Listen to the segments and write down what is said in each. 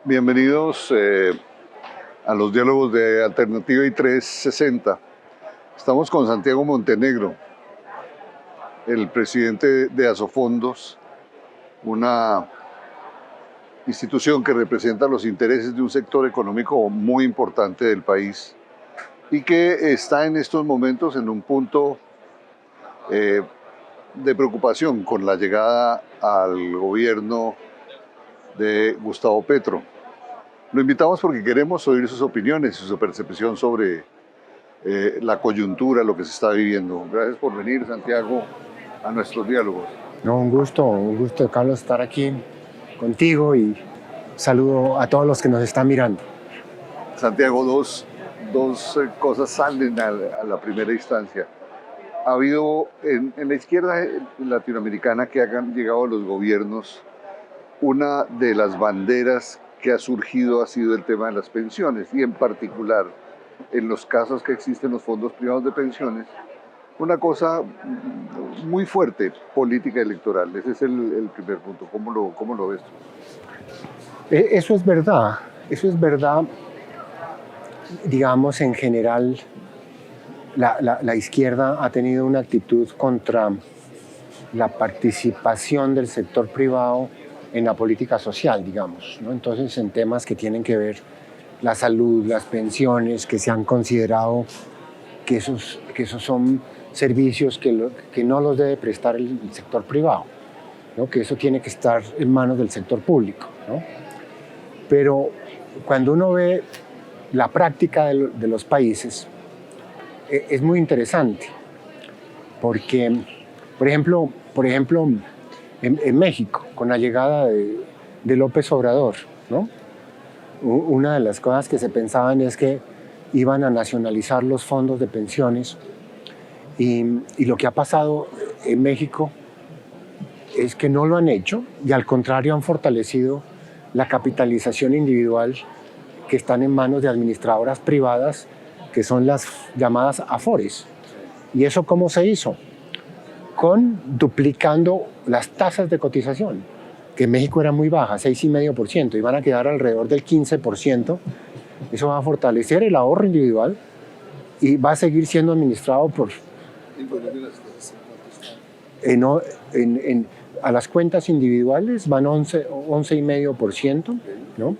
Bienvenidos a los diálogos de Alternativa y 360. Estamos con Santiago Montenegro, el presidente de Asofondos, una institución que representa los intereses de un sector económico muy importante del país y que está en estos momentos en un punto de preocupación con la llegada al gobierno de Gustavo Petro. Lo invitamos porque queremos oír sus opiniones y su percepción sobre la coyuntura, lo que se está viviendo. Gracias por venir, Santiago, a nuestros diálogos. No, un gusto, Carlos, estar aquí contigo y saludo a todos los que nos están mirando. Santiago, dos cosas salen a la primera instancia. Ha habido en la izquierda latinoamericana que han llegado los gobiernos, una de las banderas que ha surgido ha sido el tema de las pensiones y en particular en los casos que existen los fondos privados de pensiones, una cosa muy fuerte, política electoral. Ese es el primer punto. ¿Cómo lo ves tú? Eso es verdad, digamos, en general la izquierda ha tenido una actitud contra la participación del sector privado en la política social, digamos, ¿no? Entonces, en temas que tienen que ver la salud, las pensiones, que se han considerado que esos son servicios que no los debe prestar el sector privado, ¿no? Que eso tiene que estar en manos del sector público, ¿no? Pero cuando uno ve la práctica de los países, es muy interesante, porque, por ejemplo, en México, con la llegada de López Obrador, ¿no? Una de las cosas que se pensaban es que iban a nacionalizar los fondos de pensiones y lo que ha pasado en México es que no lo han hecho y al contrario han fortalecido la capitalización individual que están en manos de administradoras privadas que son las llamadas Afores. ¿Y eso cómo se hizo? Con duplicando las tasas de cotización, que en México eran muy bajas, 6,5%, y van a quedar alrededor del 15%. Eso va a fortalecer el ahorro individual y va a seguir siendo administrado por... a las cuentas individuales van 11,5%, ¿no?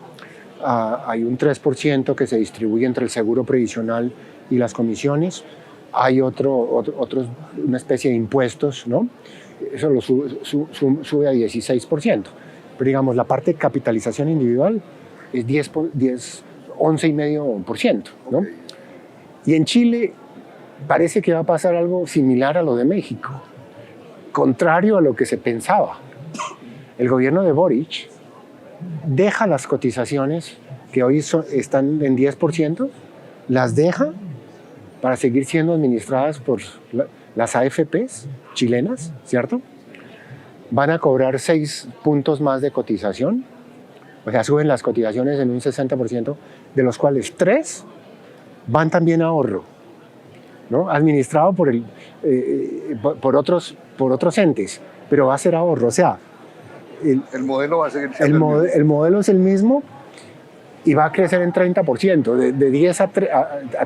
Hay un 3% que se distribuye entre el seguro previsional y las comisiones. Hay una especie de impuestos, ¿no? Eso lo sube a 16%. Pero digamos, la parte de capitalización individual es 11,5%, ¿no? Okay. Y en Chile parece que va a pasar algo similar a lo de México, contrario a lo que se pensaba. El gobierno de Boric deja las cotizaciones que hoy están en 10%, las deja para seguir siendo administradas por las AFPs chilenas, ¿cierto? Van a cobrar 6 puntos más de cotización, o sea, suben las cotizaciones en un 60%, de los cuales 3 van también a ahorro, ¿no? Administrado por otros entes, pero va a ser ahorro, o sea... El modelo va a seguir siendo el modelo es el mismo y va a crecer en 30%, de 10 a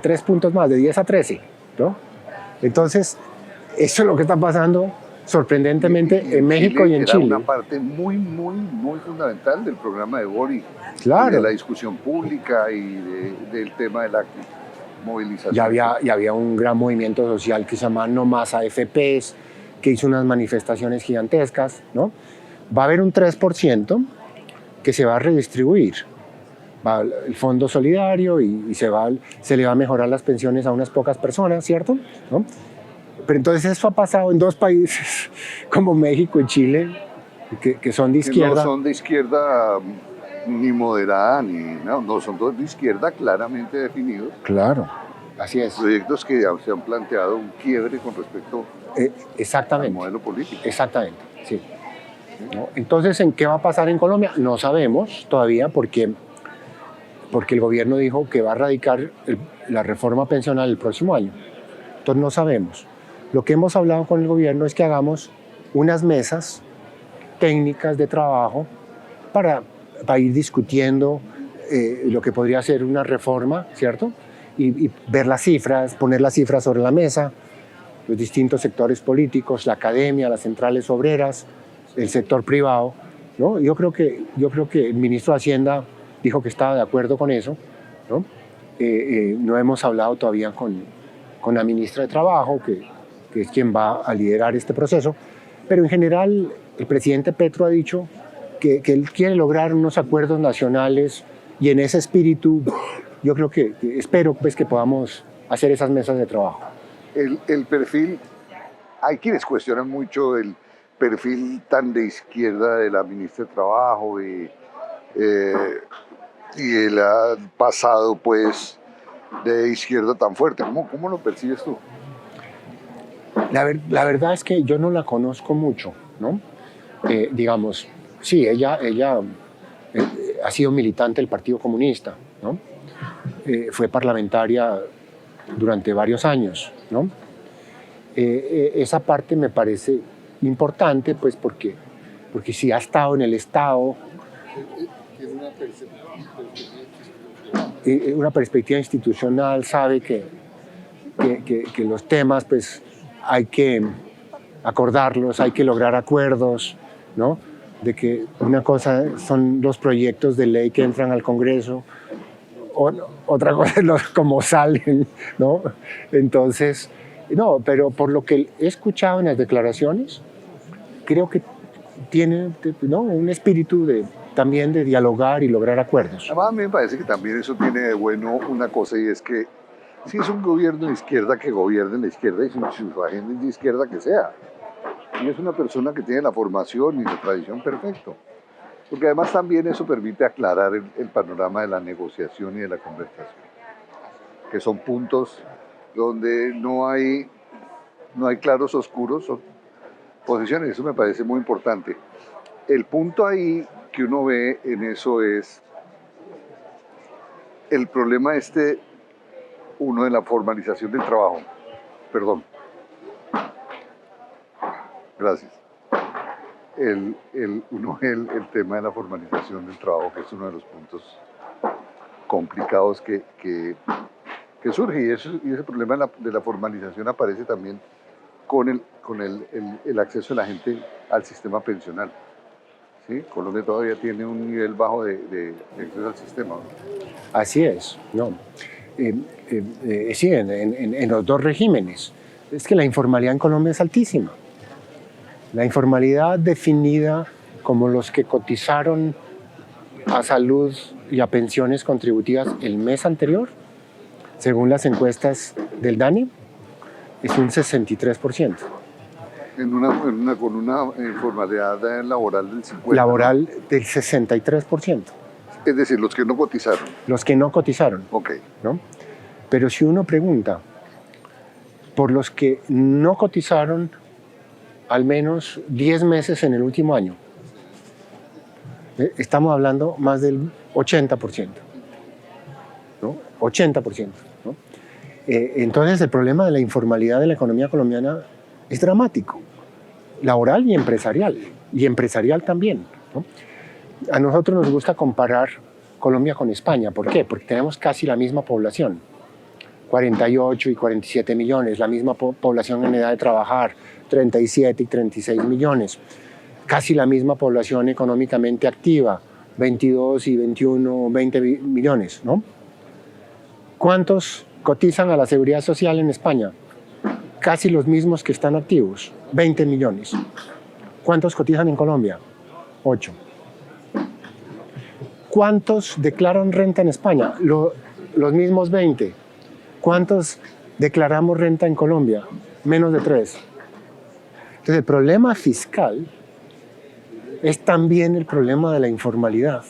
3 puntos más, de 10 a 13, ¿no? Entonces, eso es lo que está pasando sorprendentemente en México y en Chile. Era una parte muy fundamental del programa de Boric, claro, de la discusión pública y del tema de la movilización. Y había un gran movimiento social que se llama No Más AFPs, que hizo unas manifestaciones gigantescas, ¿no? Va a haber un 3% que se va a redistribuir. Va el fondo solidario y se le va a mejorar las pensiones a unas pocas personas, ¿cierto? ¿No? Pero entonces eso ha pasado en 2 países como México y Chile, que son de izquierda. Que no son de izquierda ni moderada, no, son todos de izquierda claramente definidos. Claro, así es. Proyectos que se han planteado un quiebre con respecto al modelo político. Exactamente, sí. ¿No? Entonces, ¿en qué va a pasar en Colombia? No sabemos todavía porque el gobierno dijo que va a radicar la reforma pensional el próximo año. Entonces no sabemos. Lo que hemos hablado con el gobierno es que hagamos unas mesas técnicas de trabajo para para ir discutiendo lo que podría ser una reforma, ¿cierto? Y ver las cifras, poner las cifras sobre la mesa, los distintos sectores políticos, la academia, las centrales obreras, el sector privado, ¿no? Yo creo que el ministro de Hacienda dijo que estaba de acuerdo con eso, ¿no? No hemos hablado todavía con la ministra de Trabajo, que es quien va a liderar este proceso, pero en general el presidente Petro ha dicho que él quiere lograr unos acuerdos nacionales y en ese espíritu yo creo que espero pues, que podamos hacer esas mesas de trabajo. El perfil, hay quienes cuestionan mucho el perfil tan de izquierda de la ministra de Trabajo y el pasado pues de izquierda tan fuerte. ¿Cómo lo percibes tú? La verdad es que yo no la conozco mucho, ¿no? Digamos, sí, ella ha sido militante del Partido Comunista, ¿no? Fue parlamentaria durante varios años, ¿no? Esa parte me parece importante, pues porque si ha estado en el Estado, una perspectiva institucional, sabe que los temas, pues, hay que acordarlos, hay que lograr acuerdos, ¿no? De que una cosa son los proyectos de ley que entran al Congreso, otra cosa es cómo salen, ¿no? Entonces, no, pero por lo que he escuchado en las declaraciones, creo que tiene, ¿no?, un espíritu también de dialogar y lograr acuerdos. Además, a mí me parece que también eso tiene de bueno una cosa, y es que si es un gobierno de izquierda, que gobierne en la izquierda, y si su agenda es de izquierda, que sea. Y es una persona que tiene la formación y la tradición perfecto. Porque además también eso permite aclarar el panorama de la negociación y de la conversación, que son puntos donde no hay claros oscuros, son posiciones. Eso me parece muy importante. El punto ahí que uno ve en eso es el problema uno de la formalización del trabajo. Perdón. Gracias. Uno ve el tema de la formalización del trabajo, que es uno de los puntos complicados que surge, y ese problema de la formalización aparece también con el acceso de la gente al sistema pensional. ¿Sí? Colombia todavía tiene un nivel bajo de acceso al sistema, ¿no? Así es, ¿no? Sí, en los dos regímenes. Es que la informalidad en Colombia es altísima. La informalidad definida como los que cotizaron a salud y a pensiones contributivas el mes anterior, según las encuestas del DANE, es un 63%. Con una informalidad laboral del 50%. Laboral del 63%. Es decir, los que no cotizaron. Los que no cotizaron. Ok. ¿No? Pero si uno pregunta por los que no cotizaron al menos 10 meses en el último año, estamos hablando más del 80%. ¿No? 80%. ¿No? Entonces el problema de la informalidad de la economía colombiana es dramático, laboral y empresarial también, ¿no? A nosotros nos gusta comparar Colombia con España. ¿Por qué? Porque tenemos casi la misma población, 48 y 47 millones, la misma población en edad de trabajar, 37 y 36 millones, casi la misma población económicamente activa, 22 y 21, 20 millones, ¿no? ¿Cuántos cotizan a la Seguridad Social en España? Casi los mismos que están activos, 20 millones. ¿Cuántos cotizan en Colombia? 8. ¿Cuántos declaran renta en España? Los mismos 20. ¿Cuántos declaramos renta en Colombia? Menos de 3. Entonces el problema fiscal es también el problema de la informalidad.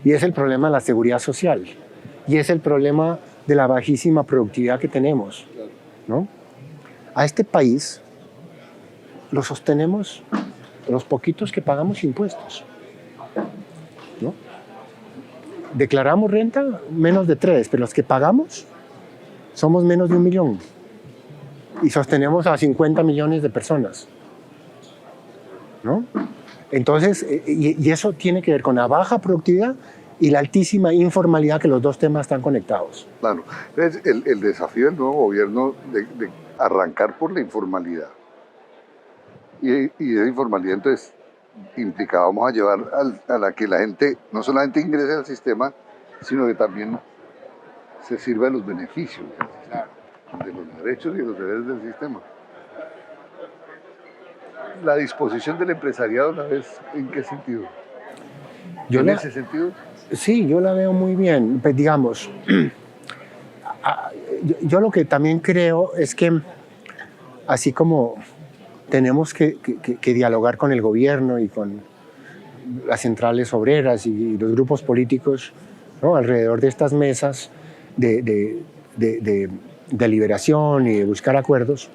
Y es el problema de la seguridad social. Y es el problema de la bajísima productividad que tenemos, ¿no? A este país lo sostenemos los poquitos que pagamos impuestos, ¿no? Declaramos renta menos de 3, pero los que pagamos somos menos de 1 millón y sostenemos a 50 millones de personas, ¿no? Entonces, y eso tiene que ver con la baja productividad y la altísima informalidad, que los dos temas están conectados. Claro. Entonces, el desafío del nuevo gobierno de arrancar por la informalidad. Y esa informalidad entonces implica, vamos a llevar a la que la gente no solamente ingrese al sistema, sino que también se sirva de los beneficios del sistema, de los derechos y de los deberes del sistema. La disposición del empresariado, ¿la ves en qué sentido? ¿En ese sentido? Sí, yo la veo muy bien. Pues digamos, yo lo que también creo es que así como tenemos que dialogar con el gobierno y con las centrales obreras y los grupos políticos, ¿no?, alrededor de estas mesas de liberación y de buscar acuerdos,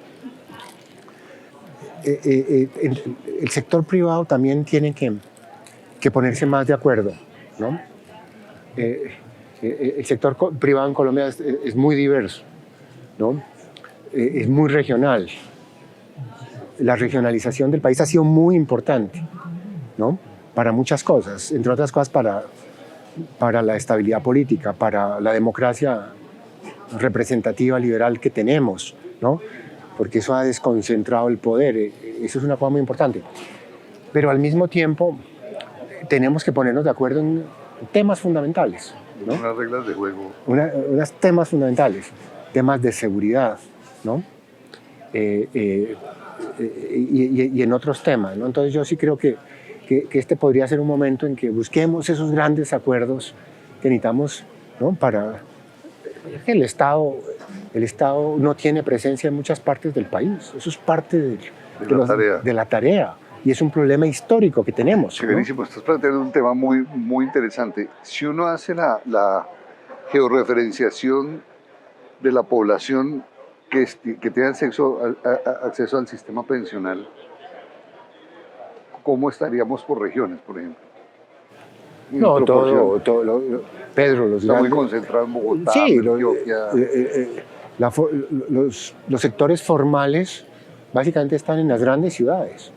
el sector privado también tiene que ponerse más de acuerdo, ¿no? El sector privado en Colombia es muy diverso, ¿no? Es muy regional. La regionalización del país ha sido muy importante, ¿no?, para muchas cosas, entre otras cosas para la estabilidad política, para la democracia representativa liberal que tenemos, ¿no?, porque eso ha desconcentrado el poder. Eso es una cosa muy importante. Pero al mismo tiempo tenemos que ponernos de acuerdo en temas fundamentales, ¿no? Unas reglas de juego. Unos temas fundamentales, temas de seguridad, ¿no? Y en otros temas, ¿no? Entonces yo sí creo que este podría ser un momento en que busquemos esos grandes acuerdos que necesitamos, ¿no?, para que el Estado no tiene presencia en muchas partes del país. Eso es parte de la tarea. Y es un problema histórico que tenemos. Sí, buenísimo. Estás planteando un tema muy, muy interesante. Si uno hace la georreferenciación de la población que tenga acceso al sistema pensional, ¿cómo estaríamos por regiones, por ejemplo? No, Pedro, está muy concentrado en Bogotá, sí, Antioquia. Los sectores formales básicamente están en las grandes ciudades,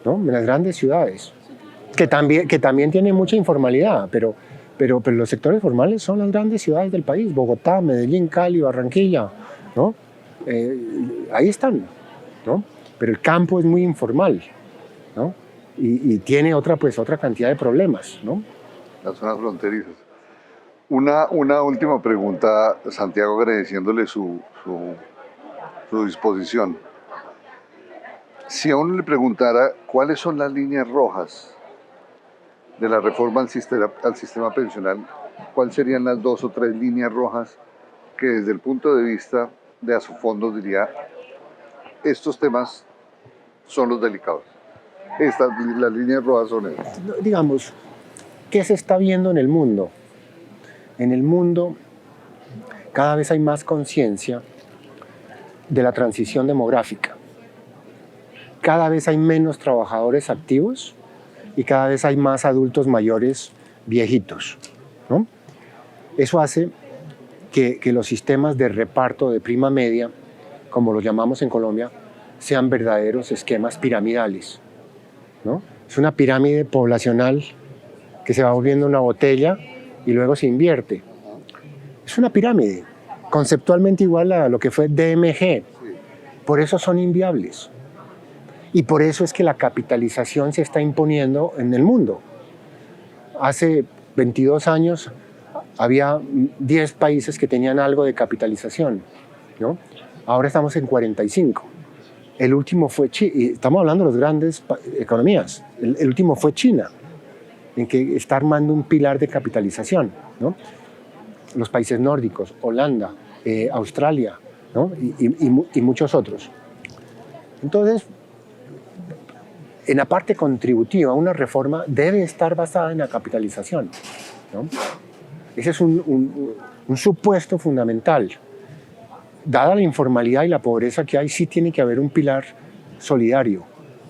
¿no? En las grandes ciudades, que también tienen mucha informalidad, pero los sectores formales son las grandes ciudades del país: Bogotá, Medellín, Cali, Barranquilla, ¿no? Ahí están, ¿no? Pero el campo es muy informal, ¿no? Y tiene otra cantidad de problemas, ¿no? Las zonas fronterizas. Una última pregunta, Santiago, agradeciéndole su disposición. Si a uno le preguntara cuáles son las líneas rojas de la reforma al sistema pensional, ¿cuáles serían las 2 o 3 líneas rojas que desde el punto de vista de Asofondos diría, estos temas son los delicados? Las líneas rojas son esas. Digamos, ¿qué se está viendo en el mundo? En el mundo cada vez hay más conciencia de la transición demográfica. Cada vez hay menos trabajadores activos y cada vez hay más adultos mayores viejitos, ¿no? Eso hace que los sistemas de reparto de prima media, como los llamamos en Colombia, sean verdaderos esquemas piramidales, ¿no? Es una pirámide poblacional que se va volviendo una botella y luego se invierte. Es una pirámide, conceptualmente igual a lo que fue DMG. Por eso son inviables. Y por eso es que la capitalización se está imponiendo en el mundo. Hace 22 años había 10 países que tenían algo de capitalización, ¿no? Ahora estamos en 45. El último fue China, y estamos hablando de las grandes economías. El último fue China, en que está armando un pilar de capitalización, ¿no? Los países nórdicos, Holanda, Australia, ¿no? y muchos otros. Entonces, en la parte contributiva, una reforma debe estar basada en la capitalización, ¿no? Ese es un supuesto fundamental. Dada la informalidad y la pobreza que hay, sí tiene que haber un pilar solidario,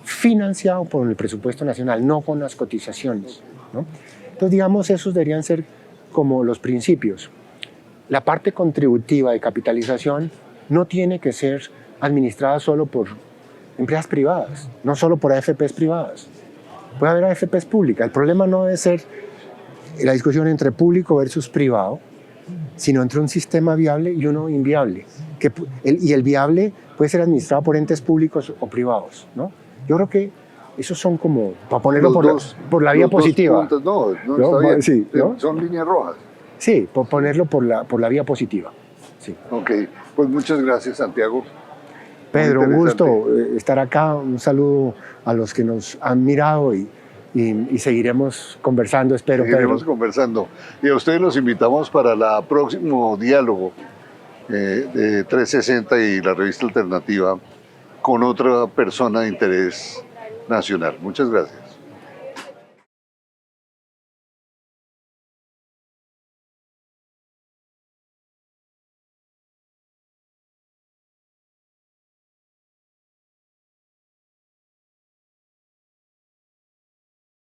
financiado por el presupuesto nacional, no con las cotizaciones, ¿no? Entonces, digamos, esos deberían ser como los principios. La parte contributiva de capitalización no tiene que ser administrada solo por empresas privadas, no solo por AFPs privadas. puede haber AFPs públicas. El problema no debe ser la discusión entre público versus privado, sino entre un sistema viable y uno inviable. Y el viable puede ser administrado por entes públicos o privados, ¿no? Yo creo que esos son como, para ponerlo por la vía positiva. No, ¿no? está bien. Sí, ¿no? Son líneas rojas. Sí, por ponerlo por la vía positiva. Sí. Ok, pues muchas gracias, Santiago. Pedro, un gusto estar acá. Un saludo a los que nos han mirado y seguiremos conversando, espero. Seguiremos conversando. Y a ustedes los invitamos para el próximo diálogo de 360 y la revista Alternativa con otra persona de interés nacional. Muchas gracias.